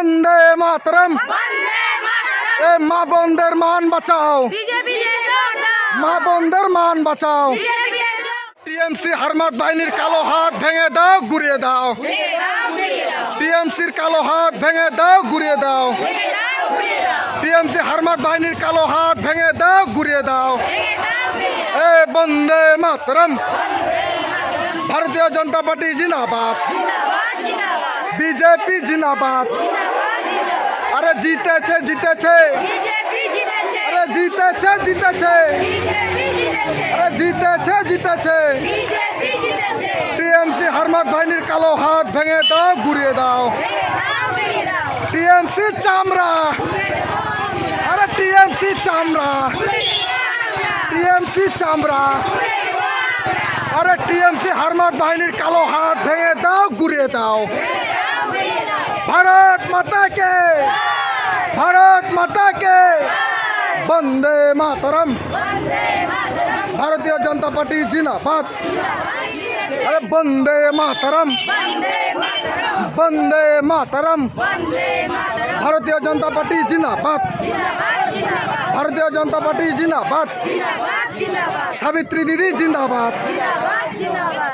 বন্দে মাতরম। এ মা বোনদের মান বাঁচাও, মা বোনদের মান বাঁচাও। টিএমসি হারমাত বাহিনীর কালো হাত ভেঙে দাও, গুড়িয়ে দাও। টিএমসির কালো হাত ভেঙে দাও, গুড়িয়ে দাও। টিএমসি হারমাত বাহিনীর কালো হাত ভেঙে দাও, গুড়িয়ে দাও। এ বন্দে মাতরম। ভারতীয় জনতা পার্টি জিন্দাবাদ, বিজেপি জিন্দাবাদ। আরে জিতেছে জিতেছে, আরে জিতেছে জিতেছে, আরে জিতেছে জিতেছে। টিএমসি হারমাত বাহিনীর কালো হাত ভেঙে দাও, গুড়িয়ে দাও। টিএমসি চামড়া, আরে টিএমসি চামড়া, টিএমসি চামড়া। আরে টিএমসি হারমাত বাহিনীর কালো হাত ভেঙে দাও, গুড়িয়ে দাও। ভারত মাতা কে, ভারত মাতা কে। বন্দে মাতরম। ভারতীয় জনতা পার্টি জিন্দাবাদ। আরে বন্দে মাতরম, বন্দে মাতরম। ভারতীয় জনতা পার্টি জিন্দাবাদ, ভারতীয় জনতা পার্টি জিন্দাবাদ। সাবিত্রী দিদি জিন্দাবাদ,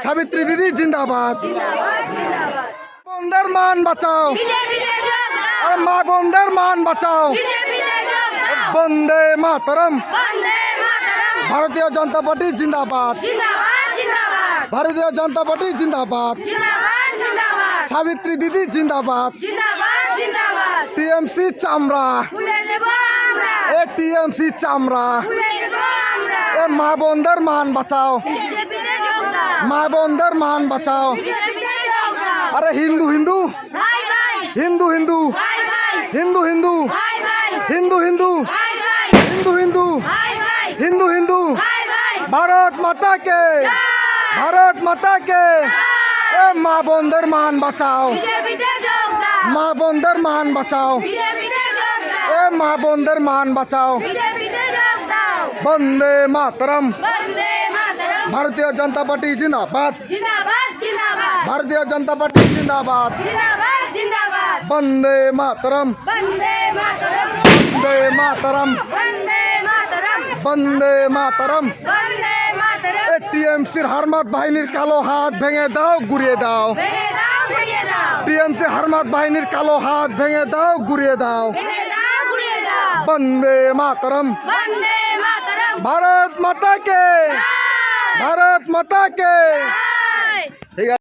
সাবিত্রী দিদি জিন্দাবাদ। বোনদের মান বাঁচাও, আর মা বোনদের মান বাঁচাও। বন্দে মাতরম। ভারতীয় জনতা পার্টি জিন্দাবাদ, ভারতীয় জনতা পার্টি জিন্দাবাদ। সাবিত্রী দিদি জিন্দাবাদ। টিএমসি চামড়া, এ টিএমসি চামড়া। এ মা বোনদের মান বাঁচাও, মা বোনদের মান বাঁচাও। আরে হিন্দু হিন্দু, হিন্দু হিন্দু, হিন্দু হিন্দু, হিন্দু হিন্দু, হিন্দু হিন্দু, হিন্দু হিন্দু। ভারত মাতা কে, ভারত মাতা কে। এ মা বোনদের মান বাঁচাও, মা বোনদের মান বাঁচাও। এ মা বোনদের মান বাঁচাও। বন্দে মাতরম। ভারতীয় জনতা পার্টি জিন্দাবাদ, ভারতীয় জনতা পার্টি জিন্দাবাদ। বন্দে মাতরম, বন্দে মাতরম, বন্দে মাতরম। এ টিএমসির হারমাত বাহিনীর কালো হাত ভেঙে দাও, গুড়িয়ে দাও। টিএমসি হারমাত বাহিনীর কালো হাত ভেঙে দাও, গুড়িয়ে দাও। বন্দে মাতরম। ভারত মাতা কে, ভারত মাতা কে।